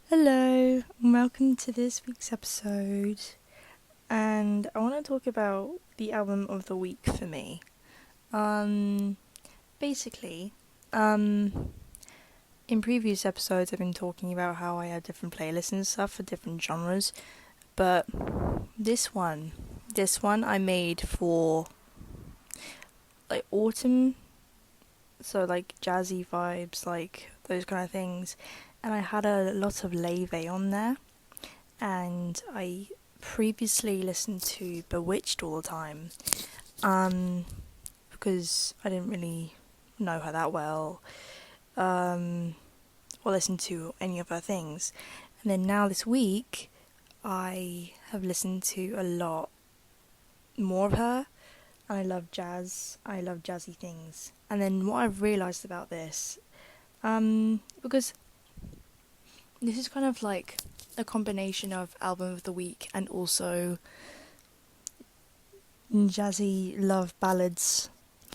Hello, and welcome to this week's episode. And I want to talk about the album of the week for me. Basically, in previous episodes, I've been talking about how I have different playlists and stuff for different genres, but this one I made for like autumn, so like jazzy vibes, like those kind of things. And I had a lot of Laufey on there, and I previously listened to Bewitched all the time, because I didn't really know her that well, or listen to any of her things. And then now this week, I have listened to a lot more of her, and I love jazz. I love jazzy things. And then what I've realised about this, because this is kind of like a combination of album of the week and also jazzy love ballads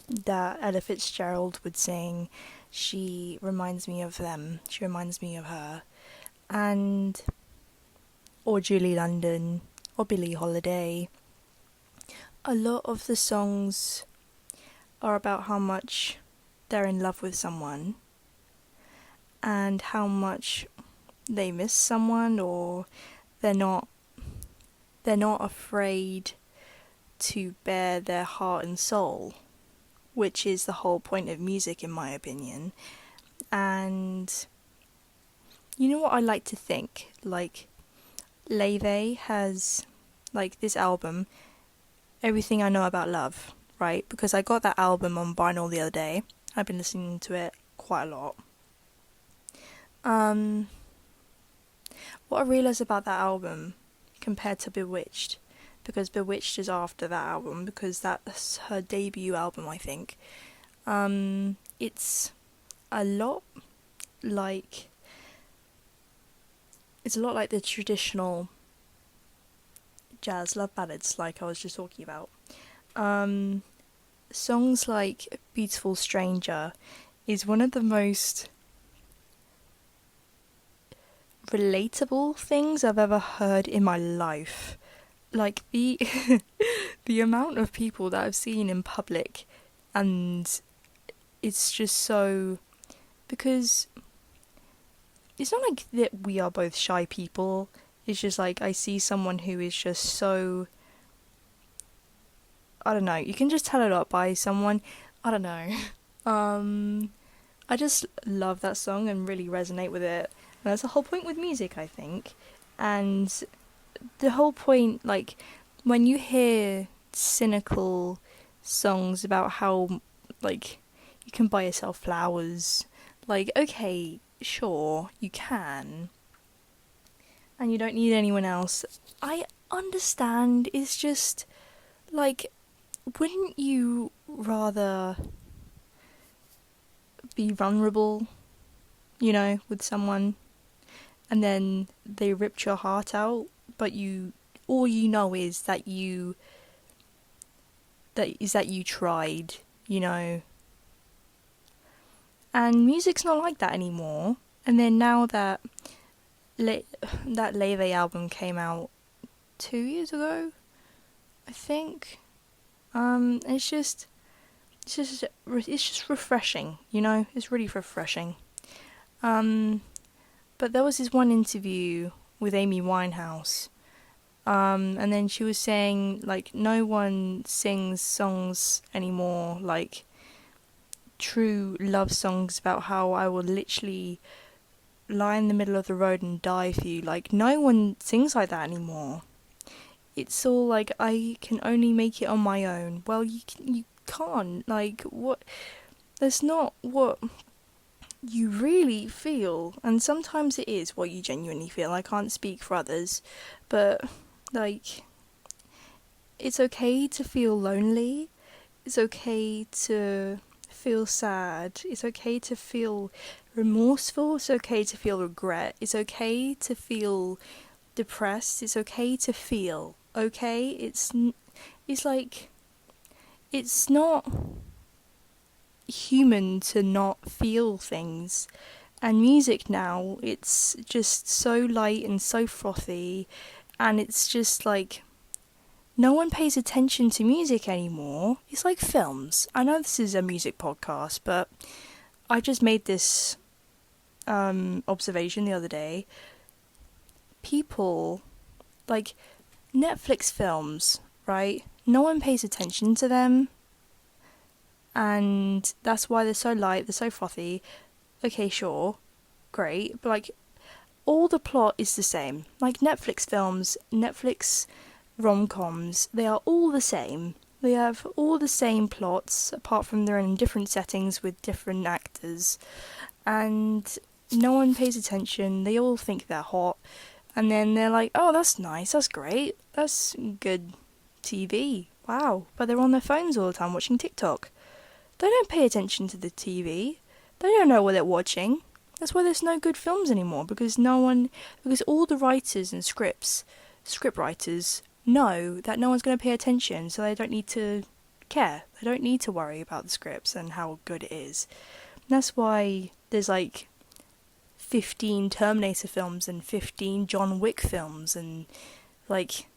that Ella Fitzgerald would sing. She reminds me of them. She reminds me of her. And or Julie London or Billie Holiday. A lot of the songs are about how much they're in love with someone and how much they miss someone, or they're not afraid to bare their heart and soul, which is the whole point of music in my opinion. And you know what I like to think, like Laufey has, like, this album, Everything I Know About Love, right? Because I got that album on vinyl the other day. I've been listening to it quite a lot. What I realised about that album compared to Bewitched, because Bewitched is after that album, because that's her debut album, I think. It's a lot like the traditional jazz love ballads, like I was just talking about. Songs like Beautiful Stranger is one of the most relatable things I've ever heard in my life. Like the the amount of people that I've seen in public, and it's just so, because it's not like that we are both shy people. It's just like I see someone who is just so, I don't know, you can just tell a lot by someone. I don't know. I just love that song and really resonate with it. And that's the whole point with music, I think. And the whole point, like, when you hear cynical songs about how, like, you can buy yourself flowers, like, okay, sure, you can, and you don't need anyone else. I understand. It's just, like, wouldn't you rather be vulnerable, with someone, and then they ripped your heart out, but all you know is that you tried, And music's not like that anymore. And then now that that Laufey album came out 2 years ago, I think. It's just refreshing, It's really refreshing. But there was this one interview with Amy Winehouse, and then she was saying, like, no one sings songs anymore, like true love songs about how I will literally lie in the middle of the road and die for you. Like, no one sings like that anymore. It's all like, I can only make it on my own. Well, you can't. Like, what? That's not what you really feel. And sometimes it is what you genuinely feel. I can't speak for others, but, like, it's okay to feel lonely. It's okay to feel sad. It's okay to feel remorseful. It's okay to feel regret. It's okay to feel depressed. It's okay to feel. Okay? It's like, it's not human to not feel things. And music now, it's just so light and so frothy, and it's just like no one pays attention to music anymore. It's like films. I know this is a music podcast, but I just made this observation the other day. People, like Netflix films, right? No one pays attention to them, and that's why they're so light, they're so frothy. Okay, sure, great, but like all the plot is the same. Like Netflix films, Netflix rom-coms, they are all the same. They have all the same plots, apart from they're in different settings with different actors, and no one pays attention. They all think they're hot, and then they're like, oh, that's nice, that's great, that's good TV, wow, but they're on their phones all the time watching TikTok. They don't pay attention to the TV. They don't know what they're watching. That's why there's no good films anymore, because all the writers and script writers know that no one's going to pay attention, so they don't need to care. They don't need to worry about the scripts and how good it is. And that's why there's like 15 Terminator films and 15 John Wick films, and like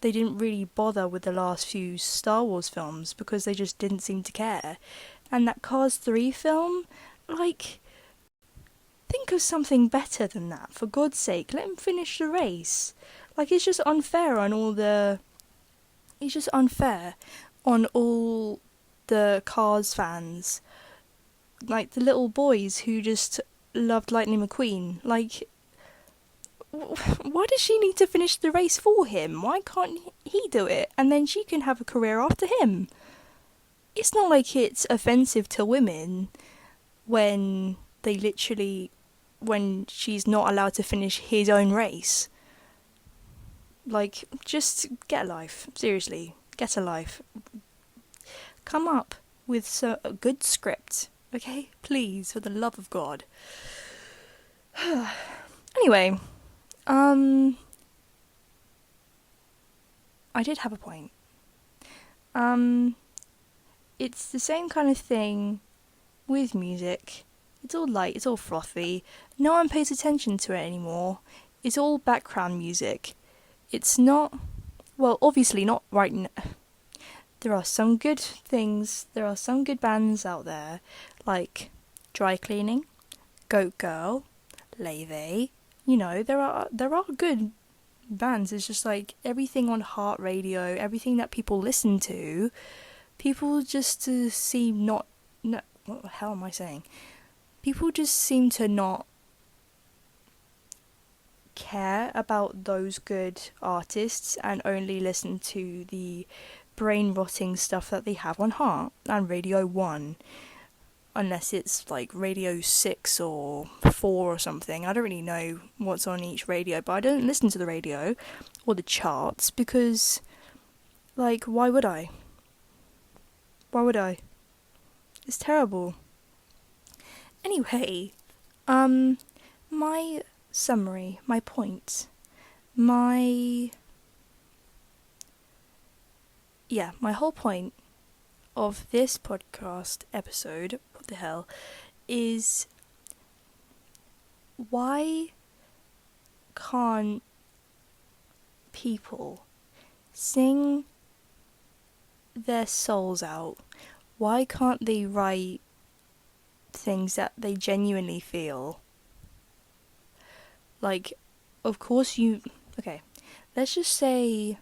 they didn't really bother with the last few Star Wars films because they just didn't seem to care. And that Cars 3 film, like, think of something better than that, for God's sake. Let him finish the race. Like, it's just unfair on all the Cars fans. Like, the little boys who just loved Lightning McQueen. Like, why does she need to finish the race for him? Why can't he do it? And then she can have a career after him. It's not like it's offensive to women when she's not allowed to finish his own race. Like, just get a life. Seriously, get a life. Come up with a good script, okay? Please, for the love of God. Anyway, I did have a point. It's the same kind of thing with music. It's all light, it's all frothy. No one pays attention to it anymore. It's all background music. It's not, well, obviously not right now. There are some good things, there are some good bands out there, like Dry Cleaning, Goat Girl, Laufey. You know, there are good bands. It's just like everything on heart radio, everything that people listen to, people just seem not, what the hell am I saying? People just seem to not care about those good artists and only listen to the brain-rotting stuff that they have on Heart and Radio 1. Unless it's like Radio 6 or 4 or something. I don't really know what's on each radio, but I don't listen to the radio or the charts because, like, why would I? Why would I? It's terrible. Anyway, my summary, my point, my whole point of this podcast episode, what the hell, is why can't people sing their souls out? Why can't they write things that they genuinely feel? Like, of course okay, let's just say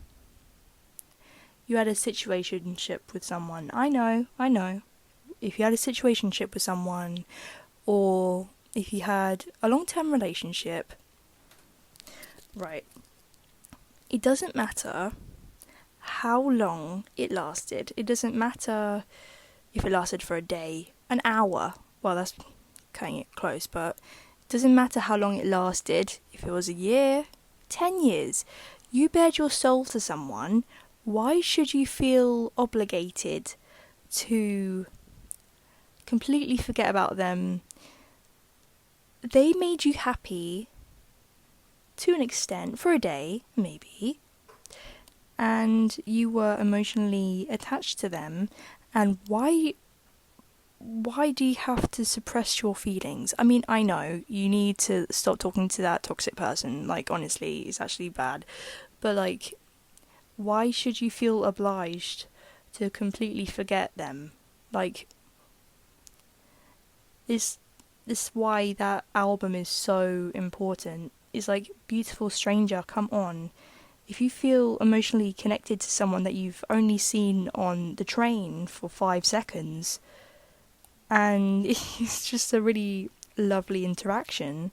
you had a situationship with someone. I know. If you had a situationship with someone, or if you had a long-term relationship, right, it doesn't matter how long it lasted. It doesn't matter if it lasted for a day, an hour. Well, that's cutting it close, but it doesn't matter how long it lasted. If it was a year, 10 years, you bared your soul to someone. Why should you feel obligated to completely forget about them? They made you happy to an extent, for a day, maybe, and you were emotionally attached to them, and why why do you have to suppress your feelings? I mean, I know you need to stop talking to that toxic person. Like, honestly, it's actually bad. But, like, why should you feel obliged to completely forget them? Like, this why that album is so important. It's like, Beautiful Stranger, come on. If you feel emotionally connected to someone that you've only seen on the train for 5 seconds, and it's just a really lovely interaction,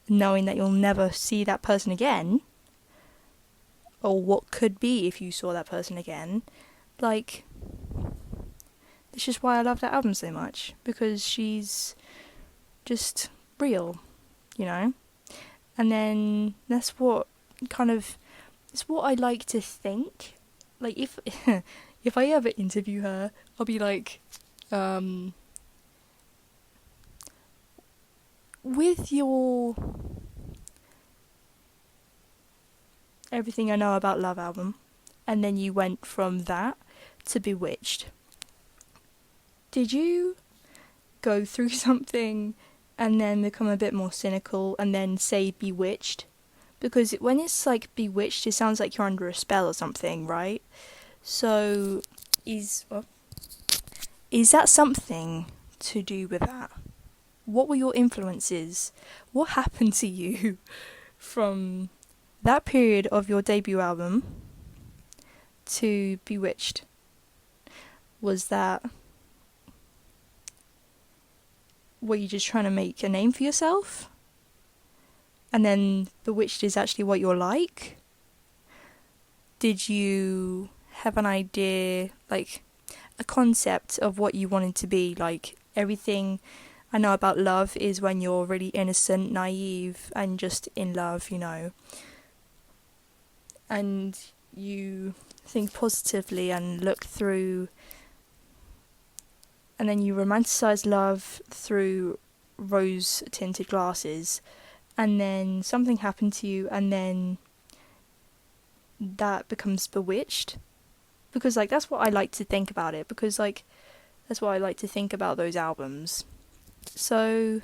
knowing that you'll never see that person again, or what could be if you saw that person again, like, it's just why I love that album so much, because she's just real, you know? And then that's what kind of, it's what I like to think. Like, if if I ever interview her, I'll be like, with your Everything I Know About Love album, and then you went from that to Bewitched, did you go through something and then become a bit more cynical and then say Bewitched? Because when it's like Bewitched, it sounds like you're under a spell or something, right? So, is that something to do with that? What were your influences? What happened to you from that period of your debut album to Bewitched? Was that, were you just trying to make a name for yourself? And then Bewitched is actually what you're like? Did you have an idea, like a concept of what you wanted to be? Like, Everything I Know About Love is when you're really innocent, naive, and just in love, you know. And you think positively and look through, and then you romanticize love through rose-tinted glasses, and then something happened to you, and then that becomes Bewitched. Because, like, that's what I like to think about it, because, like, that's what I like to think about those albums. So,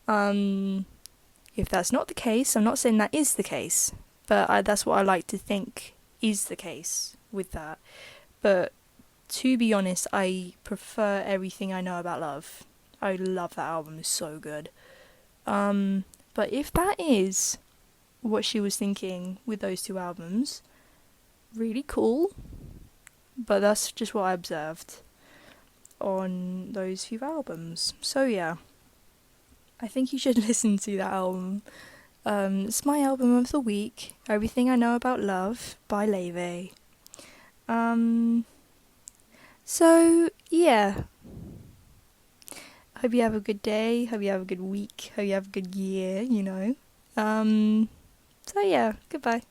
if that's not the case, I'm not saying that is the case, but that's what I like to think is the case with that. But to be honest, I prefer Everything I Know About Love. I love that album, it's so good. But if that is what she was thinking with those two albums, really cool. But that's just what I observed on those few albums. So yeah, I think you should listen to that album. It's my album of the week, Everything I Know About Love by Laufey. So yeah, hope you have a good day, hope you have a good week, hope you have a good year, you know. So yeah, goodbye.